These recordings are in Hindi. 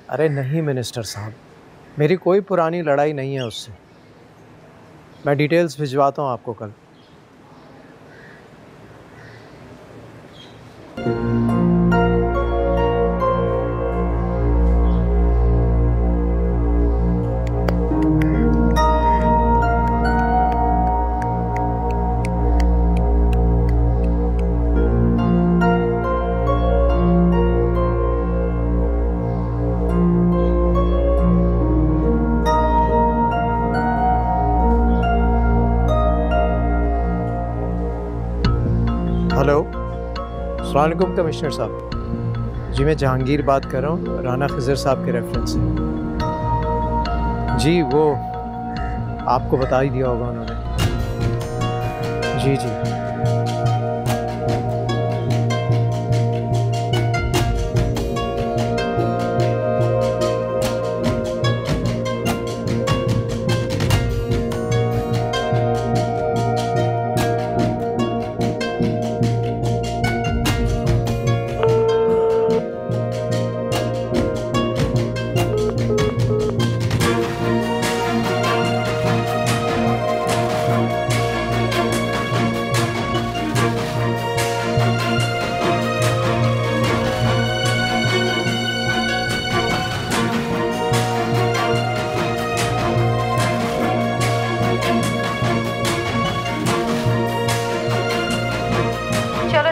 अरे नहीं मिनिस्टर साहब, मेरी कोई पुरानी लड़ाई नहीं है उससे। मैं डिटेल्स भिजवाता हूँ आपको कल। हेलो, अस्सलाम वालेकुम कमिश्नर साहब। जी मैं जहांगीर बात कर रहा हूँ, राना खिज़र साहब के रेफरेंस से। जी वो आपको बता ही दिया होगा उन्होंने। जी जी।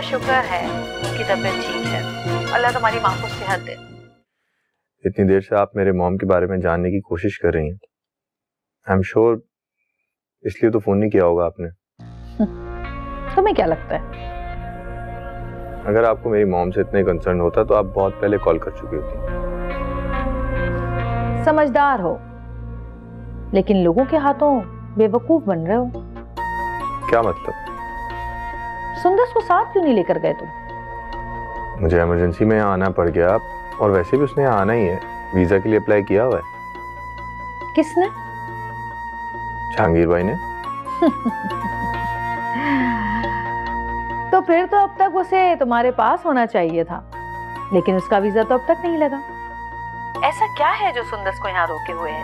शुक्र है उनकी तबीयत ठीक है। अल्लाह तुम्हारी माँ को सेहत दे। इतनी देर से आप मेरे मॉम के बारे में जानने की कोशिश कर रही हैं। आई एम श्योर इसलिए तो फोन नहीं किया होगा आपने। तुम्हें क्या लगता है? अगर आपको मेरी मॉम से इतने कंसर्न होता तो आप बहुत पहले कॉल कर चुकी होती। समझदार हो, लेकिन लोगों के हाथों बेवकूफ बन रहे हो। क्या मतलब? सुंदर को साथ क्यों नहीं लेकर गए तुम? मुझे इमरजेंसी में यहाँ आना पड़ गया, और वैसे भी उसने यहाँ आना ही है। वीजा के लिए अप्लाई किया हुआ है। किसने? जहांगीर भाई ने। तो फिर तो अब तक उसे तुम्हारे पास होना चाहिए था, लेकिन उसका वीजा तो अब तक नहीं लगा। ऐसा क्या है जो सुंदर को यहाँ रोके हुए है?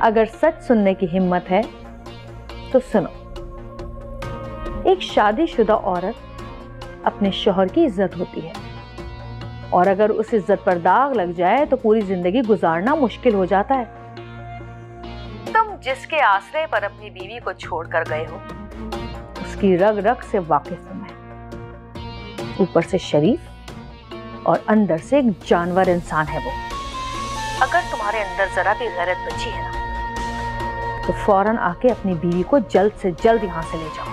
अगर सच सुनने की हिम्मत है तो सुनो। एक शादीशुदा औरत अपने शौहर की इज्जत होती है, और अगर उस इज्जत पर दाग लग जाए तो पूरी जिंदगी गुजारना मुश्किल हो जाता है। तुम जिसके आश्रय पर अपनी बीवी को छोड़कर गए हो, उसकी रग रग से वाकिफ हूं मैं। ऊपर से शरीफ और अंदर से एक जानवर इंसान है वो। अगर तुम्हारे अंदर जरा भी गैरत बची है ना, तो फौरन आके अपनी बीवी को जल्द से जल्द यहां से ले जाओ।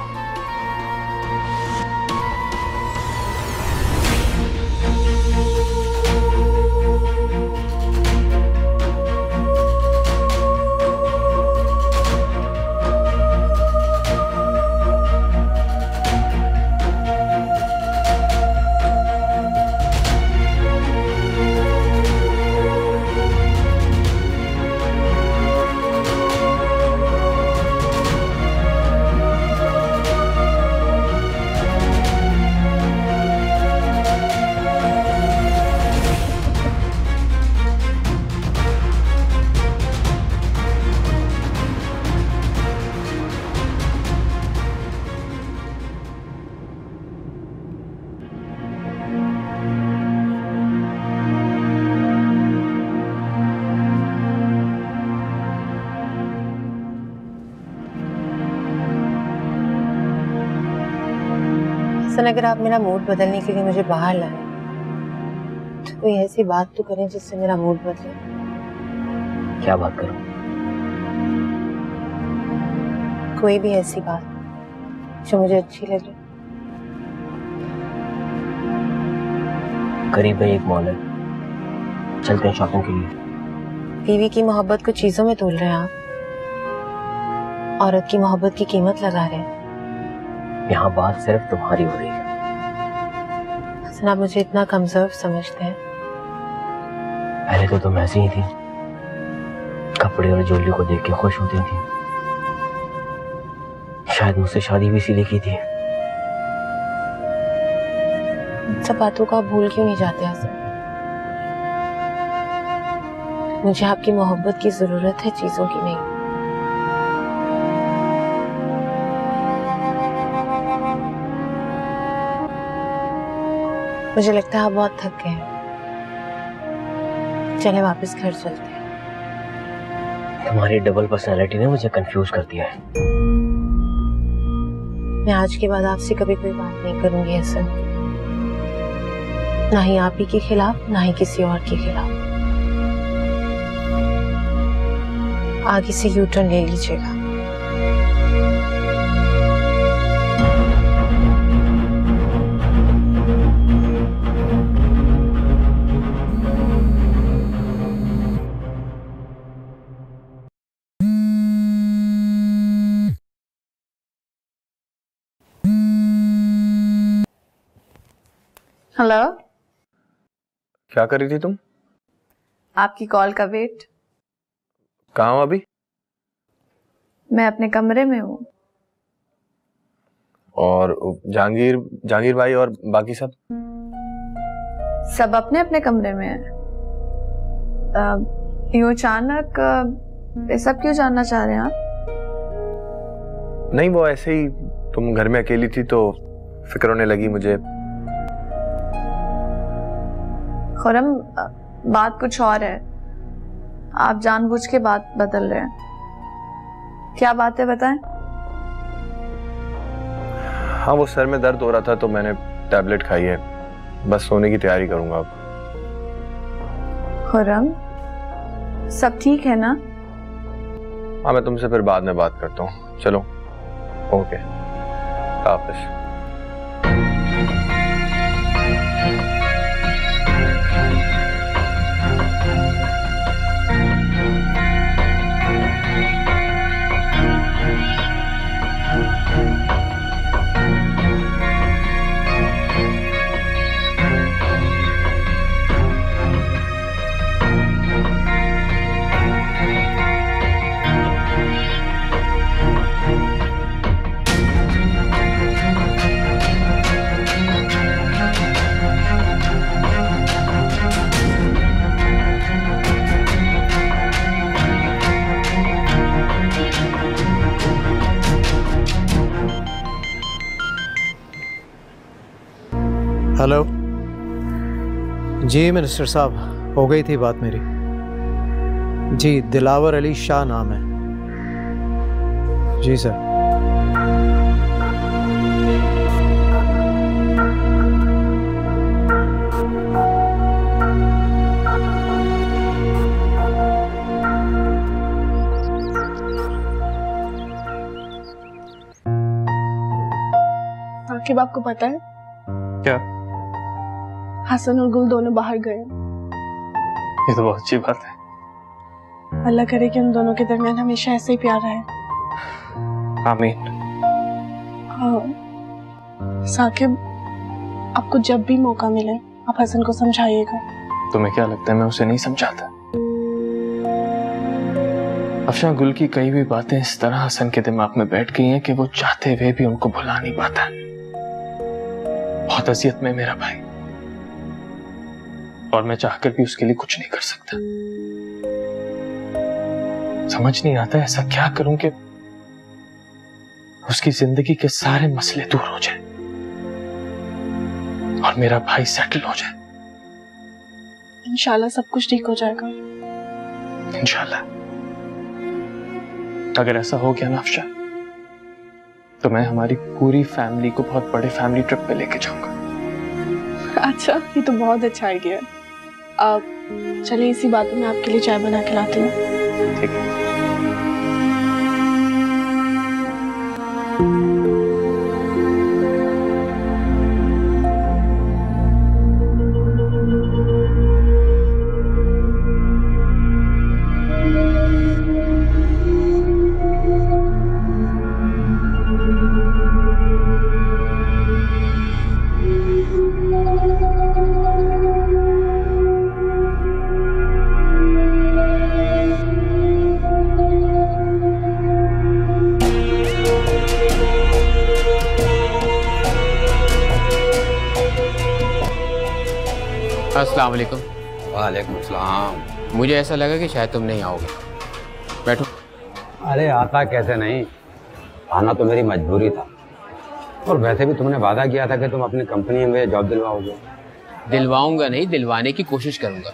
अगर आप मेरा मूड बदलने के लिए मुझे बाहर लाए, तो कोई ऐसी बात तो करें जिससे मेरा मूड बदले। क्या बात करूं? कोई भी ऐसी बात जो मुझे अच्छी लगे। करीब है एक मॉल है, चलते हैं शॉपिंग के लिए। बीवी की मोहब्बत को चीजों में तोल रहे हैं आप, औरत की मोहब्बत की कीमत लगा रहे हैं। यहाँ बात सिर्फ तुम्हारी हो रही है। आप मुझे इतना कमजोर समझते हैं। पहले तो तुम ऐसी ही थी, कपड़े और ज्वेलरी को देख के खुश होती थी। शायद मुझसे शादी भी इसीलिए की थी। इन सब बातों को आप भूल क्यों नहीं जाते हसन? मुझे आपकी मोहब्बत की जरूरत है, चीजों की नहीं। मुझे लगता है आप बहुत थक गए हैं, चले वापस घर चलते हैं। तुम्हारी डबल पर्सनालिटी ने मुझे कंफ्यूज कर दिया है। मैं आज के बाद आपसे कभी कोई बात नहीं करूंगी हसन, ना ही आप ही के खिलाफ ना ही किसी और के खिलाफ। आगे से यू टर्न ले लीजिएगा। हेलो, क्या कर रही थी तुम? आपकी कॉल का वेट। कहाँ हो अभी? मैं अपने कमरे में हूँ। और जहांगीर भाई और बाकी सब? सब अपने अपने कमरे में हैं। यूं अचानक ये सब क्यों जानना चाह रहे हैं आप? नहीं, वो ऐसे ही, तुम घर में अकेली थी तो फिक्र होने लगी मुझे। खुरम, बात कुछ और है। आप जानबूझ के बात बदल रहे हैं। क्या बात है, बताएं। हाँ, वो सर में दर्द हो रहा था तो मैंने टैबलेट खाई है, बस सोने की तैयारी करूंगा अब। खुरम, सब ठीक है ना? हाँ, मैं तुमसे फिर बाद में बात करता हूँ। चलो, ओके, हाफिज़। हेलो जी मिनिस्टर साहब, हो गई थी बात मेरी। जी, दिलावर अली शाह नाम है। जी सर। आखिर आपको पता है क्या? हसन और गुल दोनों बाहर गए। ये तो बहुत अच्छी बात है। अल्लाह करे कि उन दोनों के दरमियान हमेशा ऐसे ही प्यार रहे। आमीन। हाँ साकिब, आपको जब भी मौका मिले आप हसन को समझाइएगा। तुम्हें क्या लगता है मैं उसे नहीं समझाता? अफशा, गुल की कई भी बातें इस तरह हसन के दिमाग में बैठ गई हैं कि वो चाहते हुए भी उनको भुला नहीं पाता। बहुत अजियत में मेरा भाई, और मैं चाहकर भी उसके लिए कुछ नहीं कर सकता। समझ नहीं आता ऐसा क्या करूं कि उसकी जिंदगी के सारे मसले दूर हो जाएं और मेरा भाई सेटल हो जाए। इंशाल्लाह सब कुछ ठीक हो जाएगा। इंशाल्लाह। अगर ऐसा हो गया ना अफशा, तो मैं हमारी पूरी फैमिली को बहुत बड़े फैमिली ट्रिप पे लेके जाऊंगा। अच्छा, ये तो बहुत अच्छा आइडिया है। अब चलिए इसी बात में आपके लिए चाय बना के लाती हूँ। ठीक है। अस्सलाम वालेकुम। वालेकुम सलाम। मुझे ऐसा लगा कि शायद तुम नहीं आओगे। बैठो। अरे आता कैसे नहीं, आना तो मेरी मजबूरी था। और वैसे भी तुमने वादा किया था कि तुम अपनी कंपनी में जॉब दिलवाओगे। दिलवाऊंगा नहीं, दिलवाने की कोशिश करूंगा।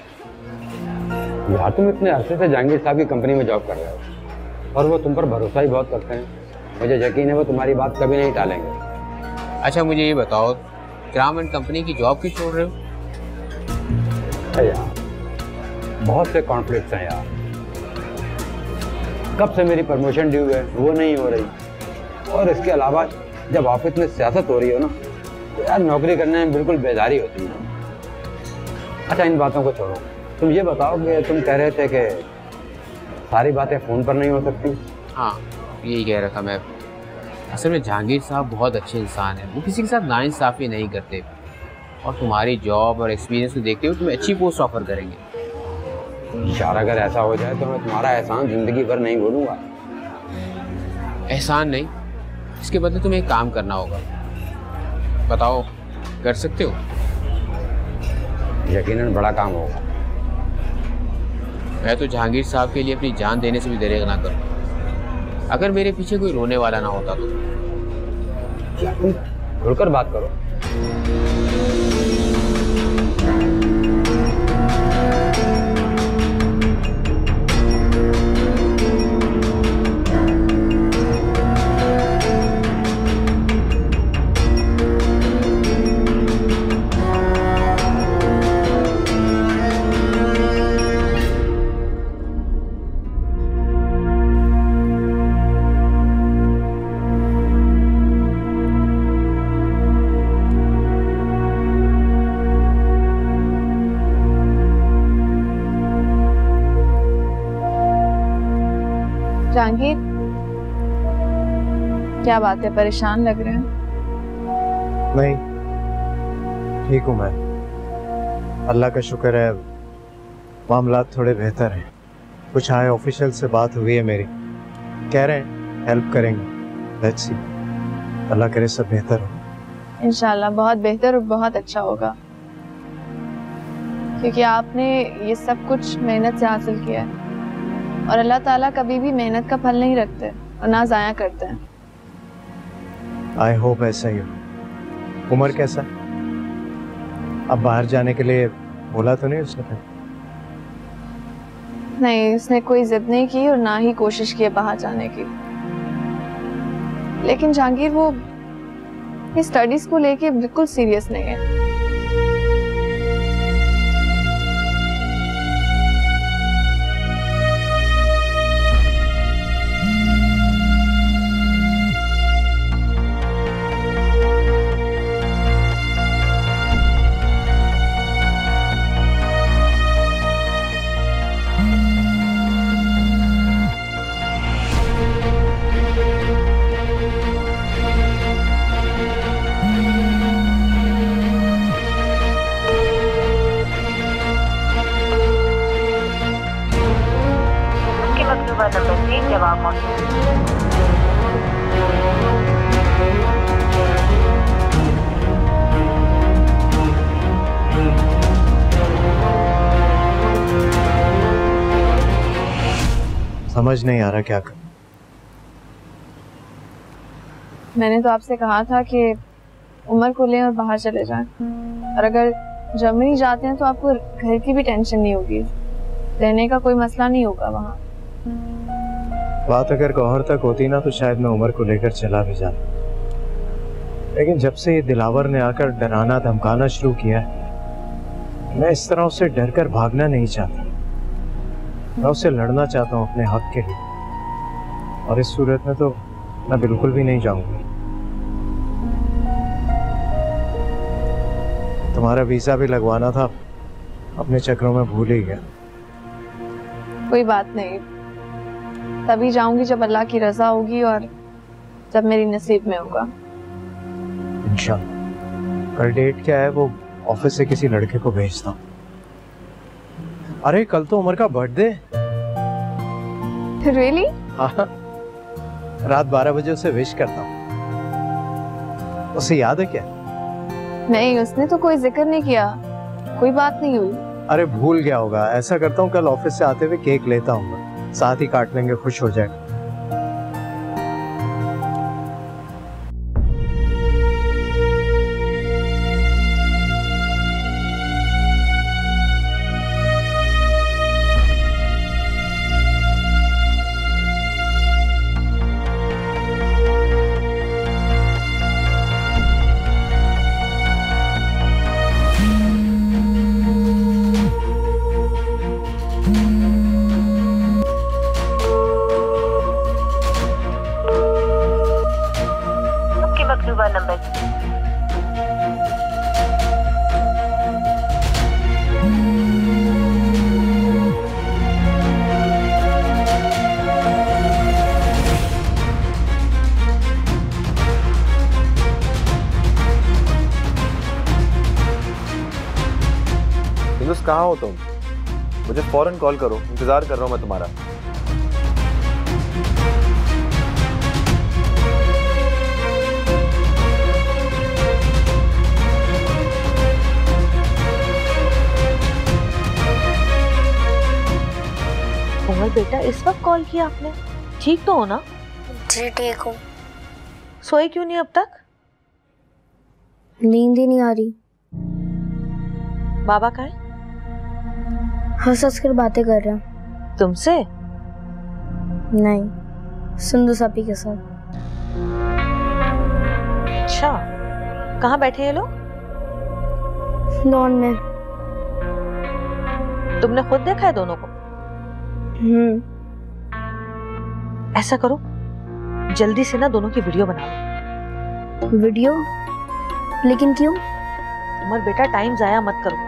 यार तुम इतने अरसे से जहांगीर साहब की कंपनी में जॉब कर रहे हो और वो तुम पर भरोसा ही बहुत करते हैं। मुझे यकीन है वो तुम्हारी बात कभी नहीं टालेंगे। अच्छा मुझे ये बताओ, क्राम एंड कंपनी की जॉब क्यों छोड़ रहे हो? यार बहुत से कॉन्फ्लिक्ट्स हैं यार। कब से मेरी प्रमोशन ड्यू है, वो नहीं हो रही। और इसके अलावा जब ऑफिस में सियासत हो रही हो ना, तो यार नौकरी करने में बिल्कुल बेजारी होती है। अच्छा इन बातों को छोड़ो, तुम ये बताओ कि तुम कह रहे थे कि सारी बातें फोन पर नहीं हो सकती। हाँ यही कह रहा था मैं। असल में जहांगीर साहब बहुत अच्छे इंसान हैं, वो किसी के साथ नाइंसाफी नहीं करते और तुम्हारी जॉब और एक्सपीरियंस को देखते हुए तुम्हें अच्छी पोस्ट ऑफर करेंगे। यार अगर ऐसा हो जाए तो मैं तुम्हारा एहसान जिंदगी भर नहीं भूलूंगा। एहसान नहीं, इसके बदले तुम्हें एक काम करना होगा। बताओ कर सकते हो? यकीनन बड़ा काम होगा। मैं तो जहांगीर साहब के लिए अपनी जान देने से भी देर ना करूं, अगर मेरे पीछे कोई रोने वाला ना होता तो। तुम खुलकर बात करो। जहांगीर क्या बात है, परेशान लग रहे हैं? नहीं ठीक हूँ मैं, अल्लाह का शुक्र है। मामला थोड़े बेहतर हैं। कुछ हाई ऑफिशियल से बात हुई है मेरी, कह रहे हैं हेल्प करेंगे। लेट्स सी, अल्लाह करे सब बेहतर हो। इंशाल्लाह बहुत बेहतर और बहुत अच्छा होगा, क्योंकि आपने ये सब कुछ मेहनत से हासिल किया है और अल्लाह ताला कभी भी मेहनत का फल नहीं रखते और ना ज़ाया करते हैं। आई होप ऐसा ही हो। उमर कैसा? अब बाहर जाने के लिए बोला तो नहीं उसने? नहीं, उसने कोई जिद नहीं की और ना ही कोशिश की बाहर जाने की। लेकिन जहांगीर वो स्टडीज को लेके बिल्कुल सीरियस नहीं है। जवाब मौजूद। समझ नहीं आ रहा क्या कर। मैंने तो आपसे कहा था कि उमर को लें और बाहर चले जाएं। और अगर जर्मनी जाते हैं तो आपको घर की भी टेंशन नहीं होगी, रहने का कोई मसला नहीं होगा वहाँ। बात अगर गौहर तक होती ना तो शायद मैं उमर को लेकर चला भी जाता, लेकिन जब से ये दिलावर ने आकर डराना धमकाना शुरू किया है, मैं इस तरह उससे डरकर भागना नहीं चाहता। मैं उससे लड़ना चाहता हूँ अपने हक के लिए, और इस सूरत में तो मैं बिल्कुल भी नहीं जाऊंगा। तुम्हारा वीजा भी लगवाना था, अपने चक्रों में भूल ही गया। कोई बात नहीं, तभी जाऊंगी जब अल्लाह की रजा होगी और जब मेरी नसीब में होगा। इंशाल्लाह। कल डेट क्या है? वो ऑफिस से किसी लड़के को भेजता हूँ। अरे कल तो उमर का बर्थडे। रियली? हाँ, रात 12 बजे उसे विश करता हूँ। उसे याद है क्या? नहीं, उसने तो कोई जिक्र नहीं किया, कोई बात नहीं हुई। अरे भूल गया होगा। ऐसा करता हूँ कल ऑफिस से आते हुए केक लेता हूँ, साथ ही काट लेंगे, खुश हो जाएगा। कहाँ हो तुम? मुझे फौरन कॉल करो, इंतजार कर रहा हूँ मैं तुम्हारा। उमर बेटा, इस वक्त कॉल किया आपने? ठीक तो हो ना? जी ठीक हूँ। सोए क्यों नहीं अब तक? नींद ही नहीं आ रही। बाबा कहाँ है? हंस कर बातें कर रहे हैं। तुमसे? नहीं, सिंधु सापी के साथ। अच्छा, कहाँ बैठे हैं लोग? लॉन में। तुमने खुद देखा है दोनों को? ऐसा करो, जल्दी से ना दोनों की वीडियो बना लो। वीडियो? लेकिन क्यों? उमर बेटा, टाइम जाया मत करो,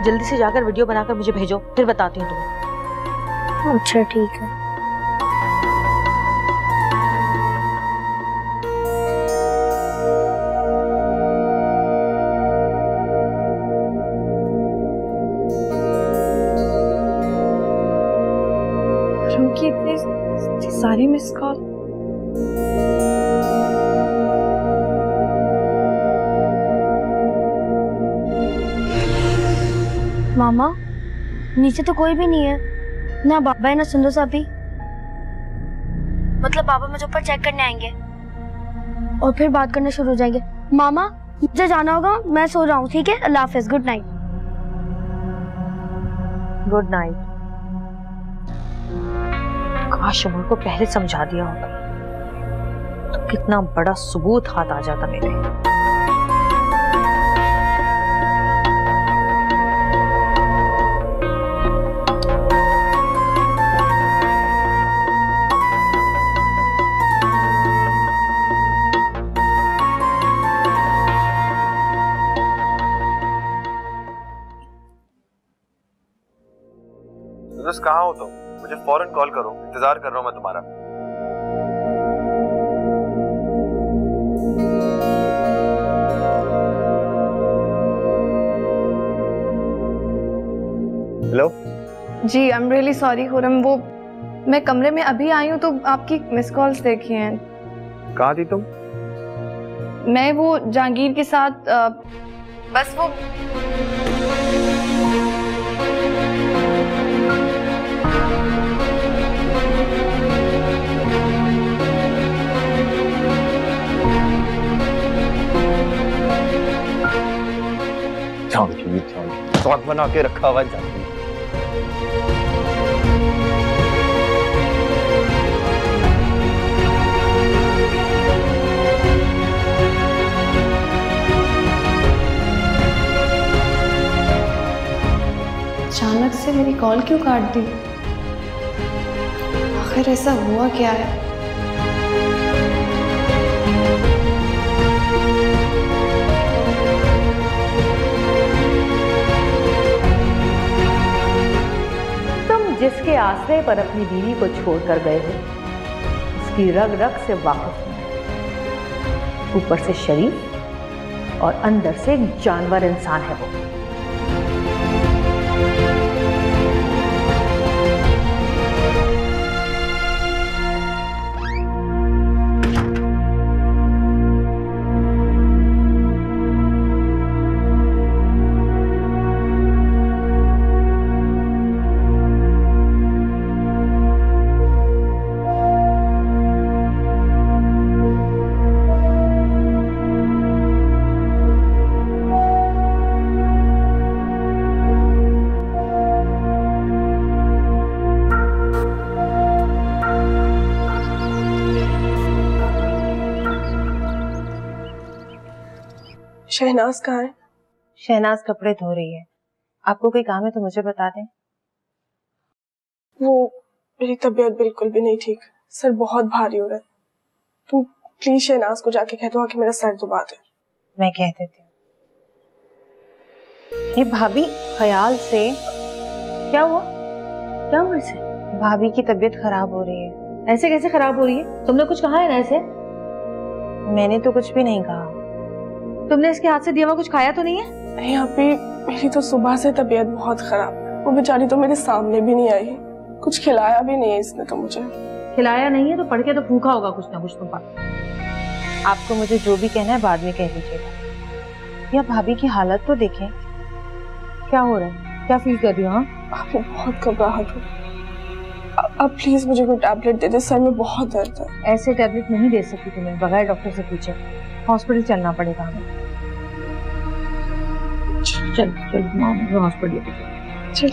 जल्दी से जाकर वीडियो बनाकर मुझे भेजो, फिर बताती हूँ तुम्हें। अच्छा ठीक है। रुकी इतनी सारी मिस कॉल। मामा, नीचे तो कोई भी नहीं है, ना बाबा है ना सिंधु सापी। मतलब बाबा मुझे ऊपर चेक करने आएंगे और फिर बात करना शुरू हो जाएंगे। मामा, मुझे जाना होगा, मैं सो रहा हूँ, ठीक है? अल्लाह हाफिज, गुड नाइट। Good night. काश उमर को पहले समझा दिया होता तो कितना बड़ा सबूत हाथ आ जाता मेरे। कहाँ हो तुम? मुझे फौरन कॉल करो, इंतजार कर रहा हूँ मैं तुम्हारा। Hello ji, I am really sorry Khurram, वो मैं कमरे में अभी आई हूँ तो आपकी मिस कॉल्स देखी हैं। कहाँ थी तुम? मैं वो जहांगीर के साथ बस वो शॉट बना के रखा हुआ जाती। अचानक से मेरी कॉल क्यों काट दी? आखिर ऐसा हुआ क्या है? जिसके आश्रय पर अपनी बीवी को छोड़कर गए हो, उसकी रग रग से वाकिफ हूं। ऊपर से शरीफ और अंदर से एक जानवर इंसान है वो। शहनाज कहाँ है? शहनाज कपड़े धो रही है। आपको कोई काम है तो मुझे बता दें। वो मेरी तबीयत बिल्कुल भी नहीं ठीक, सर बहुत भारी हो रहा है। तुम प्लीज शहनाज को जाके कह दो कि मेरा सर दुबा दे। मैं कह देती हूँ। ये भाभी ख्याल से। क्या हुआ? क्या हुआ इसे? भाभी की तबीयत खराब हो रही है। ऐसे कैसे खराब हो रही है? तुमने कुछ कहा है ना इसे? मैंने तो कुछ भी नहीं कहा। तुमने इसके हाथ से दिया हुआ कुछ खाया तो नहीं है? नहीं अभी मेरी तो सुबह से तबीयत बहुत खराब है। वो बेचारी तो मेरे सामने भी नहीं आई, कुछ खिलाया भी नहीं है इसने तो मुझे। खिलाया नहीं है तो पढ़ के तो भूखा होगा कुछ ना कुछ तुम पर। आपको मुझे जो भी कहना है बाद में कह दीजिएगा। या भाभी की हालत तो देखें, क्या हो रहा है, क्या फील कर रही हो? हाँ आपको बहुत घबराहट हो। अब प्लीज मुझे कोई टैबलेट दे दे, सर में बहुत दर्द है। ऐसे टैबलेट नहीं दे सकती तुम्हें, बगैर डॉक्टर से पूछे। हॉस्पिटल चलना पड़ेगा हमें। चल चल हॉस्पिटल चल।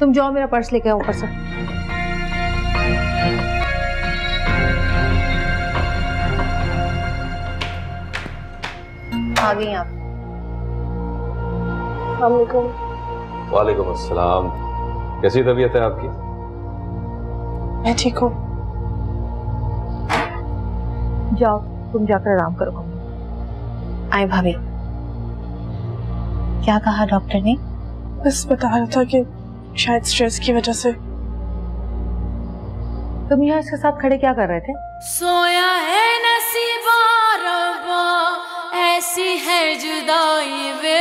तुम जाओ, मेरा पर्स लेके आओ ऊपर से। आ गई आप। वालेकुम अस्सलाम। कैसी तबीयत है आपकी? मैं ठीक हूँ। जाओ तुम जाकर आराम करो। आए भाभी। क्या कहा डॉक्टर ने? बस बता रहा था कि शायद स्ट्रेस की वजह से। तुम यहाँ इसके साथ खड़े क्या कर रहे थे? सोया है नसीबा रब्बा, ऐसी है जुदाई वे।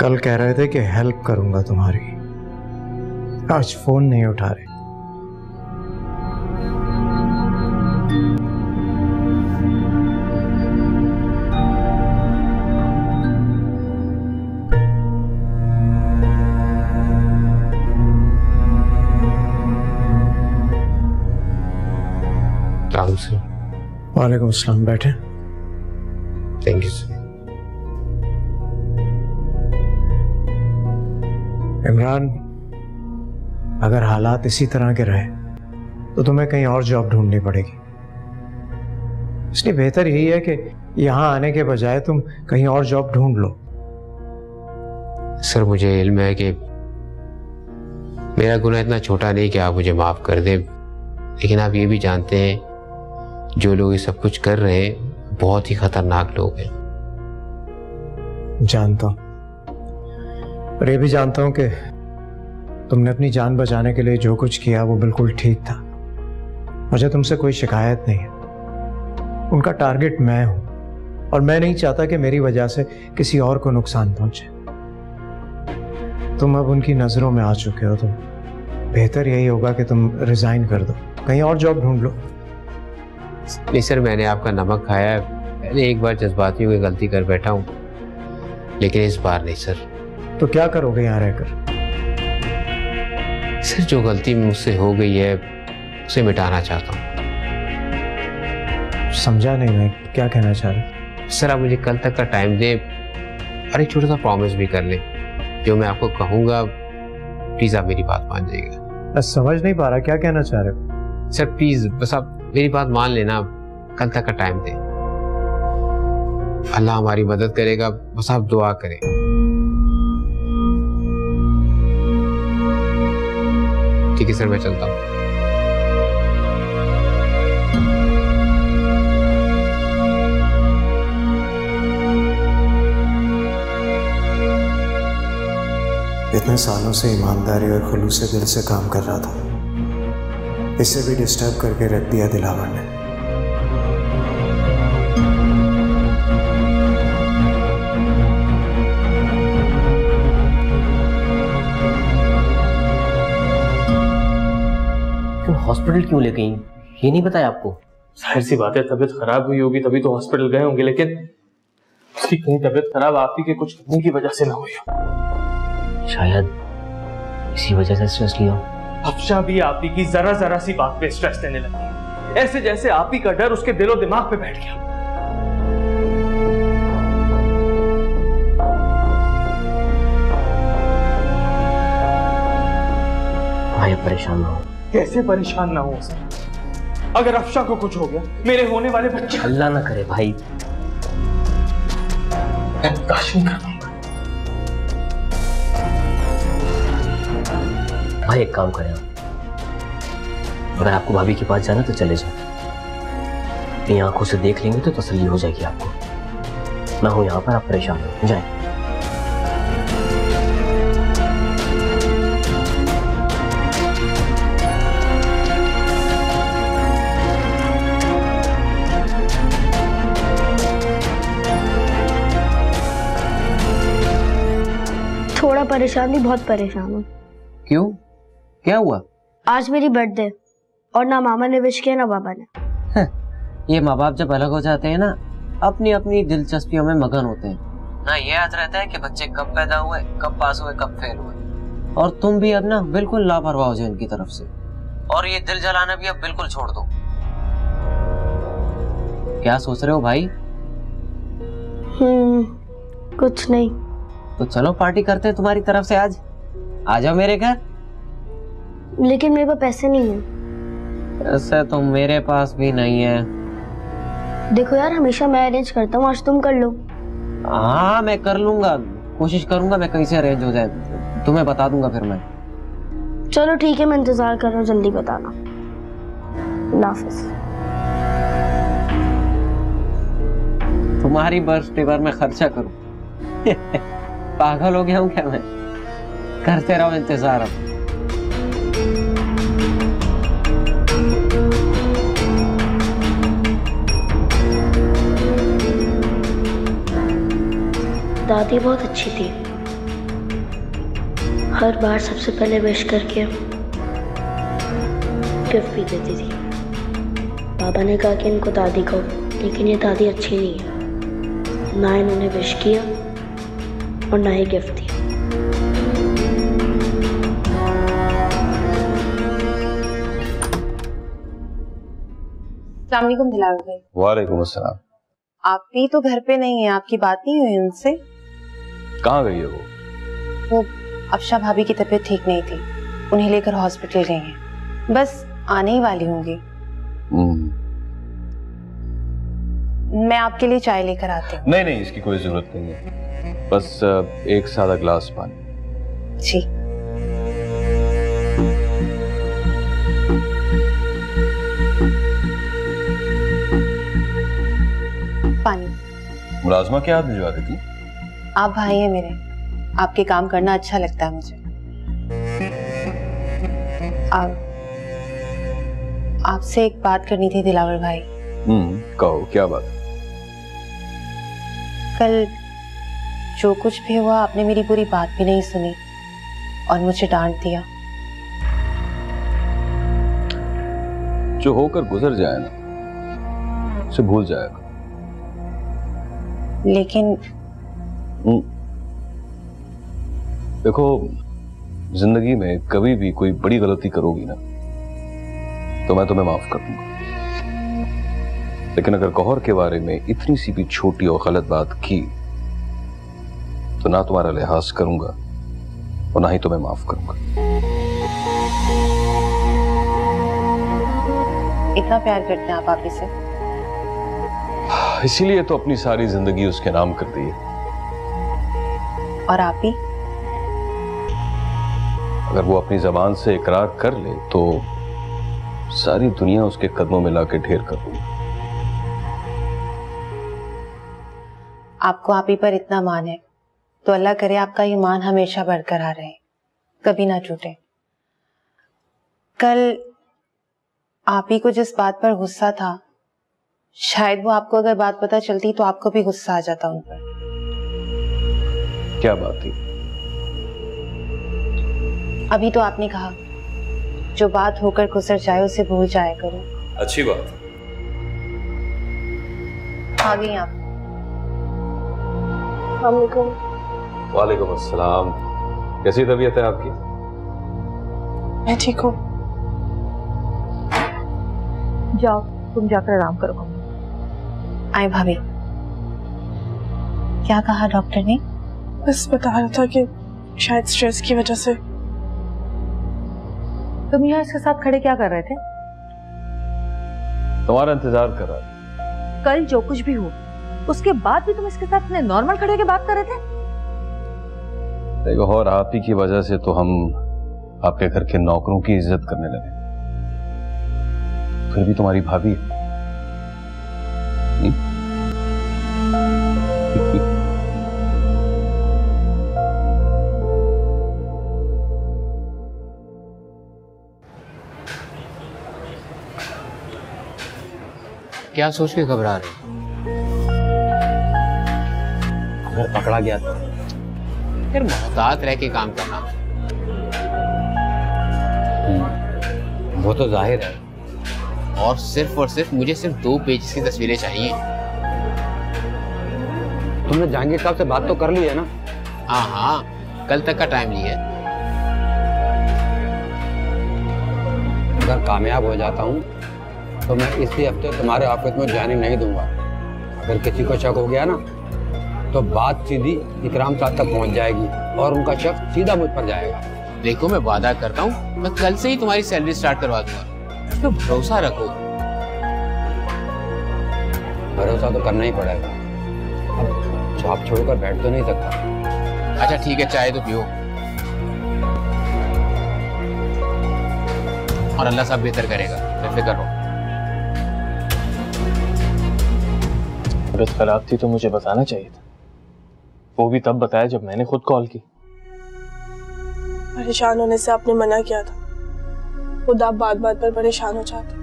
कल कह रहे थे कि हेल्प करूंगा तुम्हारी, आज फोन नहीं उठा रहे। वालेकुम अस्सलाम। बैठे। Thank you sir. इमरान, अगर हालात इसी तरह के रहे तो तुम्हें कहीं और जॉब ढूंढनी पड़ेगी। इसलिए बेहतर यही है कि यहाँ आने के बजाय तुम कहीं और जॉब ढूंढ लो। सर मुझे इल्म है कि मेरा गुनाह इतना छोटा नहीं कि आप मुझे माफ कर दें, लेकिन आप ये भी जानते हैं जो लोग ये सब कुछ कर रहे हैं बहुत ही खतरनाक लोग हैं। जानता हूं, और ये भी जानता हूं कि तुमने अपनी जान बचाने के लिए जो कुछ किया वो बिल्कुल ठीक था। मुझे तुमसे कोई शिकायत नहीं है। उनका टारगेट मैं हूं और मैं नहीं चाहता कि मेरी वजह से किसी और को नुकसान पहुंचे। तुम अब उनकी नजरों में आ चुके हो, तो बेहतर यही होगा कि तुम रिजाइन कर दो, कहीं और जॉब ढूंढ लो। नहीं सर, मैंने आपका नमक खाया है। पहले एक बार जज्बाती होकर गलती कर बैठा हूँ, लेकिन इस बार नहीं सर। तो क्या करोगे यहाँ रहकर? सर जो गलती मुझसे हो गई है उसे मिटाना चाहता हूँ। समझा नहीं मैं क्या कहना चाह रहा। सर आप मुझे कल तक का टाइम दें और एक छोटा सा प्रॉमिस भी कर लें। जो मैं आपको कहूँगा प्लीज आप मेरी बात मान जाइएगा। मैं समझ नहीं पा रहा क्या कहना चाह रहे हो। सर प्लीज बस आप मेरी बात मान लेना, कल तक का टाइम दें। अल्लाह हमारी मदद करेगा, बस आप दुआ करें। ठीक है सर, मैं चलता हूँ। इतने सालों से ईमानदारी और खुलूस दिल से काम कर रहा था, इसे भी डिस्टर्ब करके रख दिया दिलावर ने। हॉस्पिटल क्यों ले गई, ये नहीं बताया आपको? जाहिर सी बात है तबीयत खराब हुई होगी तभी तो हॉस्पिटल गए होंगे, लेकिन उसकी कहीं तबीयत खराब आप ही के कुछ करने की वजह से ना हुई हो। शायद इसी वजह से स्ट्रेस लिया। अफशा भी आप ही की जरा जरा सी बात पे स्ट्रेस देने लगी, ऐसे जैसे आप ही का डर उसके दिलो दिमाग पे बैठ गया। परेशान ना हो। कैसे परेशान ना हो सर? अगर अफशा को कुछ हो गया, मेरे होने वाले बच्चे। अल्लाह ना करे भाई। मैं बर्दाश्त नहीं कर पाऊंगा। भाई एक काम करें, अगर आपको भाभी के पास जाना तो चले जाओ, अपनी आंखों से देख लेंगे तो तसल्ली हो जाएगी आपको। मैं हूं यहाँ पर, आप परेशान हो जाए। थोड़ा परेशान नहीं, बहुत परेशान हूँ। क्यों, क्या हुआ? आज मेरी बर्थडे और ना मामा ने विश किया ना बाबा ने। ये माँ बाप जब अलग हो जाते हैं ना, अपनी अपनी दिलचस्पियों में मगन होते हैं ना। ये याद रहता है कि बच्चे कब पैदा हुए, कब पास हुए, कब फेल हुए। और तुम भी अब ना बिल्कुल लापरवाह हो जाओ इनकी तरफ से, और ये दिल जलाना भी अब बिल्कुल छोड़ दो। क्या सोच रहे हो भाई? कुछ नहीं। तो चलो पार्टी करते हैं तुम्हारी तरफ से आज। आ जाओ मेरे घर। लेकिन मेरे पास पैसे नहीं है। ऐसे तो मेरे पास भी नहीं है। देखो यार, हमेशा मैं अरेंज करता हूँ, आज तुम कर लो। हाँ मैं कर लूंगा, कोशिश करूंगा मैं कहीं से अरेंज हो जाए, तुम्हें बता दूंगा फिर मैं। चलो ठीक है, मैं इंतजार कर रहा हूँ, जल्दी बताना। अल्लाह हाफिज। तुम्हारी बर्थडे पर मैं खर्चा करूं? पागल हो गया हूं क्या मैं? करते रहो इंतजार। अब दादी बहुत अच्छी थी, हर बार सबसे पहले विश करके गिफ्ट भी देती थी। पापा ने कहा कि इनको दादी कहो, लेकिन ये दादी अच्छी नहीं है, ना इन्होंने विश किया और ना ही गिफ्ट दिया। अस्सलाम वालेकुम दिलावर भाई। वालेकुम अस्सलाम। आप भी तो घर पे नहीं है, आपकी बात नहीं हुई उनसे? कहाँ गई है वो अफशा भाभी की तबीयत ठीक नहीं थी, उन्हें लेकर हॉस्पिटल गई हैं, बस आने ही वाली होंगी। मैं आपके लिए चाय लेकर आती हूँ। नहीं नहीं, इसकी कोई जरूरत नहीं है, बस एक सादा ग्लास पानी। जी। पानी। मुलाजमा क्या हाथ भिजवा देती? आप भाई हैं मेरे, आपके काम करना अच्छा लगता है मुझे। आपसे एक बात करनी थी दिलावर भाई। कहो क्या बात? कल जो कुछ भी हुआ, आपने मेरी पूरी बात भी नहीं सुनी और मुझे डांट दिया। जो होकर गुजर जाए ना, उसे भूल जाएगा। लेकिन देखो, जिंदगी में कभी भी कोई बड़ी गलती करोगी ना, तो मैं तुम्हें माफ कर दूंगा, लेकिन अगर गौहर के बारे में इतनी सी भी छोटी और गलत बात की, तो ना तुम्हारा लिहाज करूंगा और ना ही तुम्हें माफ करूंगा। इतना प्यार करते हैं आप आपी से? इसीलिए तो अपनी सारी जिंदगी उसके नाम कर दी है। और आप ही? अगर वो अपनी जबान से इकरार कर ले तो सारी दुनिया उसके कदमों में लाके ढेर कर दूंगा। आपको आप ही पर इतना मान है तो अल्लाह करे आपका ये मान हमेशा बरकरार रहे, कभी ना टूटे। कल आप ही को जिस बात पर गुस्सा था, शायद वो आपको अगर बात पता चलती तो आपको भी गुस्सा आ जाता उन पर। क्या बात थी? अभी तो आपने कहा जो बात होकर गुजर जाए उसे भूल जाया करो। अच्छी बात। आ गई आप। वालेकुम अस्सलाम। कैसी तबीयत है आपकी? मैं ठीक हूँ। जाओ तुम जाकर आराम करो। आए भाभी। क्या कहा डॉक्टर ने? बस बता रहा था कि शायद स्ट्रेस की वजह से। तुम यहाँ इसके साथ खड़े क्या कर रहे थे? तुम्हारा इंतजार कर रहा था। कल जो कुछ भी हो उसके बाद भी तुम इसके साथ इतने नॉर्मल खड़े के बात कर रहे थे? देखो, और आप ही की वजह से तो हम आपके घर के नौकरों की इज्जत करने लगे, फिर भी तुम्हारी भाभी है। क्या सोच के घबरा रहे? अगर पकड़ा गया तो फिर मोहतात रह के काम करना। वो तो जाहिर है। और सिर्फ मुझे सिर्फ 2 पेज की तस्वीरें चाहिए। तुमने जहांगीर साहब से बात तो कर ली है ना? हाँ, कल तक का टाइम लिया है। अगर कामयाब हो जाता हूँ तो मैं इसी हफ्ते तुम्हारे ऑफिस में ज्वाइनिंग नहीं दूंगा। अगर किसी को शक हो गया ना तो बात सीधी इकराम साहब तक पहुंच जाएगी और उनका शक सीधा मुझ पर जाएगा। देखो, मैं वादा करता हूँ मैं कल से ही तुम्हारी सैलरी स्टार्ट करवा दूंगा। तो भरोसा रखो। भरोसा तो करना ही पड़ेगा। अब जॉब छोड़कर बैठ तो नहीं सकता। अच्छा ठीक है, चाय तो पियो। और अल्लाह सब बेहतर करेगा, बेफिक्र रहो। तबीयत खराब थी तो मुझे बताना चाहिए था, वो भी तब बताया जब मैंने खुद कॉल की। परेशान होने से आपने मना किया था, खुद आप बात बात पर परेशान हो जाते।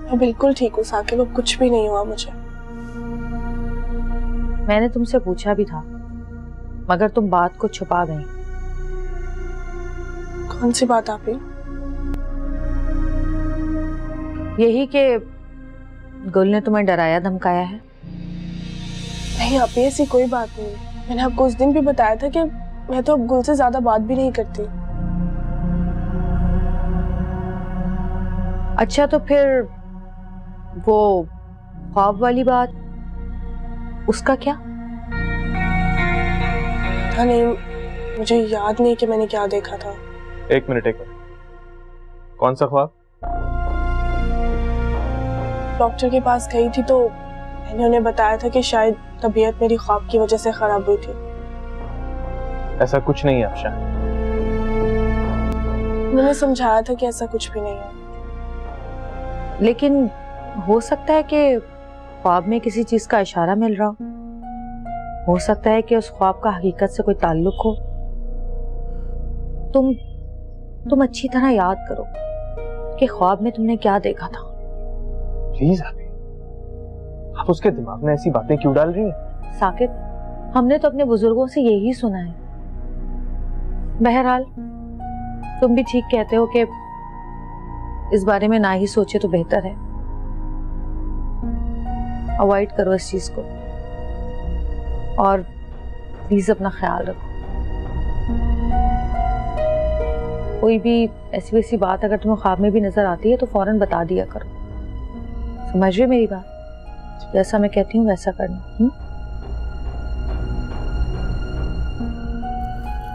मैं बिल्कुल ठीक हूँ साकिब, अब कुछ भी नहीं हुआ मुझे। मैंने तुमसे पूछा भी था मगर तुम बात को छुपा गई। कौन सी बात आप ही? यही कि गुल ने तुम्हें डराया धमकाया है। नहीं आप ही, ऐसी कोई बात नहीं। मैंने आपको उस दिन भी बताया था कि मैं तो अब गुल से ज्यादा बात भी नहीं करती। अच्छा तो फिर वो ख्वाब वाली बात, उसका क्या? पता नहीं, मुझे याद नहीं कि मैंने क्या देखा था। एक मिनट, कौन सा ख्वाब? डॉक्टर के पास गई थी तो मैंने उन्हें बताया था कि शायद तबीयत मेरी ख्वाब की वजह से खराब हुई थी। ऐसा कुछ नहीं है अफशा। उन्होंने समझाया था कि ऐसा कुछ भी नहीं है। लेकिन हो सकता है कि ख्वाब में किसी चीज का इशारा मिल रहा हो सकता है कि उस ख्वाब का हकीकत से कोई ताल्लुक हो। तुम अच्छी तरह याद करो कि ख्वाब में तुमने क्या देखा था। प्लीज आप उसके दिमाग में ऐसी बातें क्यों डाल रही हैं? साकिब, हमने तो अपने बुजुर्गों से यही सुना है। बहरहाल तुम भी ठीक कहते हो कि इस बारे में ना ही सोचे तो बेहतर है। अवॉइड करो इस चीज को और प्लीज अपना ख्याल रखो। कोई भी ऐसी वैसी बात अगर तुम्हें ख्वाब में भी नजर आती है तो फौरन बता दिया करो। समझ रहे मेरी बात? जैसा मैं कहती हूँ वैसा करना।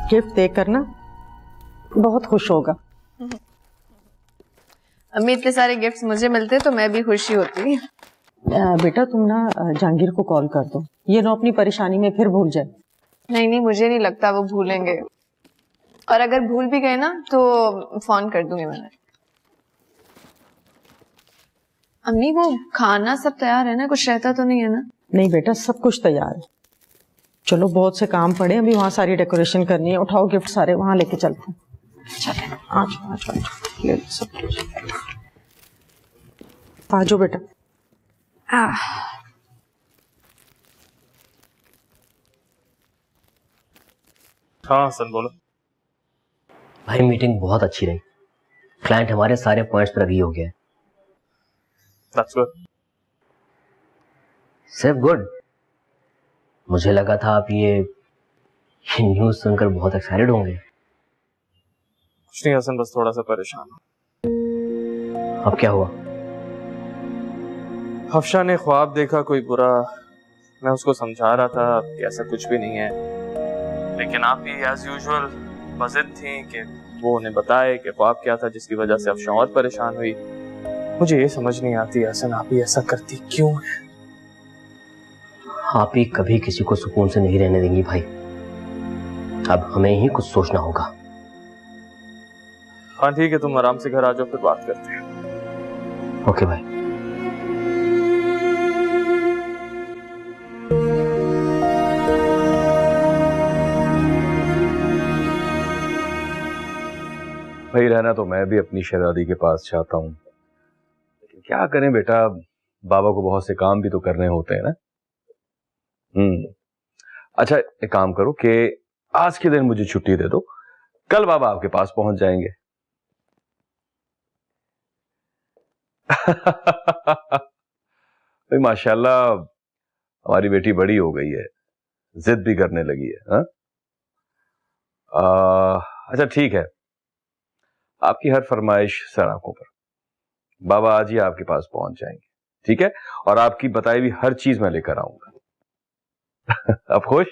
गिफ्ट देकर ना बहुत खुश होगा। अम्मी, इतने सारे गिफ्ट्स मुझे मिलते तो मैं भी खुशी होती। बेटा तुम ना जहांगीर को कॉल कर दो, ये ना अपनी परेशानी में फिर भूल जाए। नहीं, मुझे नहीं लगता वो भूलेंगे, और अगर भूल भी गए ना तो फोन कर दूंगी मैंने। अम्मी, वो खाना सब तैयार है ना? कुछ रहता तो नहीं है ना? नहीं बेटा, सब कुछ तैयार है। चलो, बहुत से काम पड़े, अभी वहाँ सारी डेकोरेशन करनी है। उठाओ गिफ्ट सारे वहाँ लेके चलते हैं। चले, आज ले लो सब कुछ। आ जाओ बेटा। हाँ हसन बोलो। भाई मीटिंग बहुत अच्छी रही, क्लाइंट हमारे सारे पॉइंट्स पर अग्री हो गया। That's good. सिर्फ गुड? मुझे लगा था आप ये न्यूज सुनकर बहुत एक्साइटेड होंगे। कुछ नहीं हसन, बस थोड़ा सा परेशान हूँ। अब क्या हुआ? हफ्शा ने ख्वाब देखा कोई बुरा, मैं उसको समझा रहा था कि ऐसा कुछ भी नहीं है, लेकिन आप ही एज यूजुअल बज़िद थी कि वो उन्हें बताए कि ख्वाब क्या था जिसकी वजह से अब शौहर परेशान हुई। मुझे ये समझ नहीं आती हसन, आप ही ऐसा करती क्यों है? आप ही कभी किसी को सुकून से नहीं रहने देंगी भाई। अब हमें ही कुछ सोचना होगा। हाँ ठीक है, तुम आराम से घर आ जाओ, फिर बात करते हैं। ओके भाई। भाई रहना तो मैं भी अपनी शहजादी के पास चाहता हूँ, लेकिन क्या करें बेटा, बाबा को बहुत से काम भी तो करने होते हैं ना। अच्छा एक काम करो कि आज के दिन मुझे छुट्टी दे दो, कल बाबा आपके पास पहुंच जाएंगे। भाई माशाल्लाह हमारी बेटी बड़ी हो गई है, जिद भी करने लगी है। हाँ अच्छा ठीक है, आपकी हर फरमाइश सर आंखों पर, बाबा आज ही आपके पास पहुंच जाएंगे, ठीक है? और आपकी बताई हुई हर चीज मैं लेकर आऊंगा। अब खुश?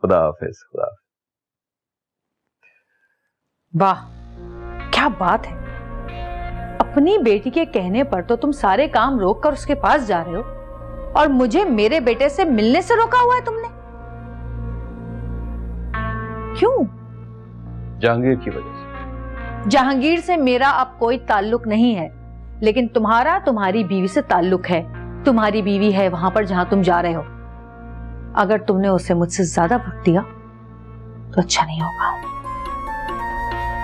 खुदा हाफिज। खुदा हाफिज। वाह क्या बात है, अपनी बेटी के कहने पर तो तुम सारे काम रोक कर उसके पास जा रहे हो, और मुझे मेरे बेटे से मिलने से रोका हुआ है तुमने। क्यों? जहांगीर की वजह से। जहांगीर से मेरा अब कोई ताल्लुक नहीं है, लेकिन तुम्हारा तुम्हारी बीवी से ताल्लुक है। तुम्हारी बीवी है वहां पर जहां तुम जा रहे हो। अगर तुमने उसे मुझसे ज्यादा वक्त दिया तो अच्छा नहीं होगा।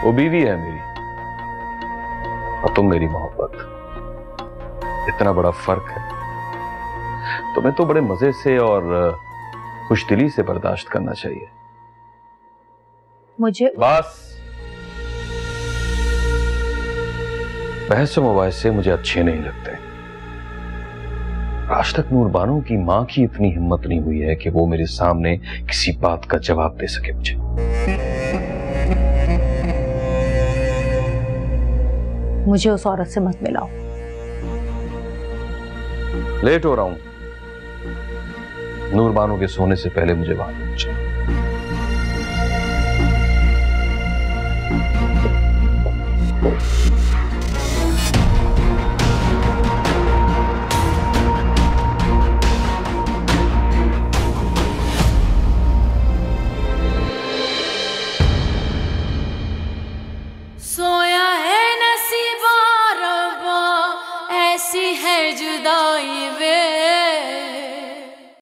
वो बीवी है मेरी और तुम मेरी मोहब्बत, इतना बड़ा फर्क है। तुम्हें तो बड़े मजे से और खुशदिली से बर्दाश्त करना चाहिए। मुझे बस बहस मुबाहिसे मुझे अच्छे नहीं लगते। आज तक नूरबानो की मां की इतनी हिम्मत नहीं हुई है कि वो मेरे सामने किसी बात का जवाब दे सके मुझे। मुझे उस औरत से मत मिलाओ। लेट हो रहा हूं, नूरबानो के सोने से पहले मुझे वहां पहुंचना।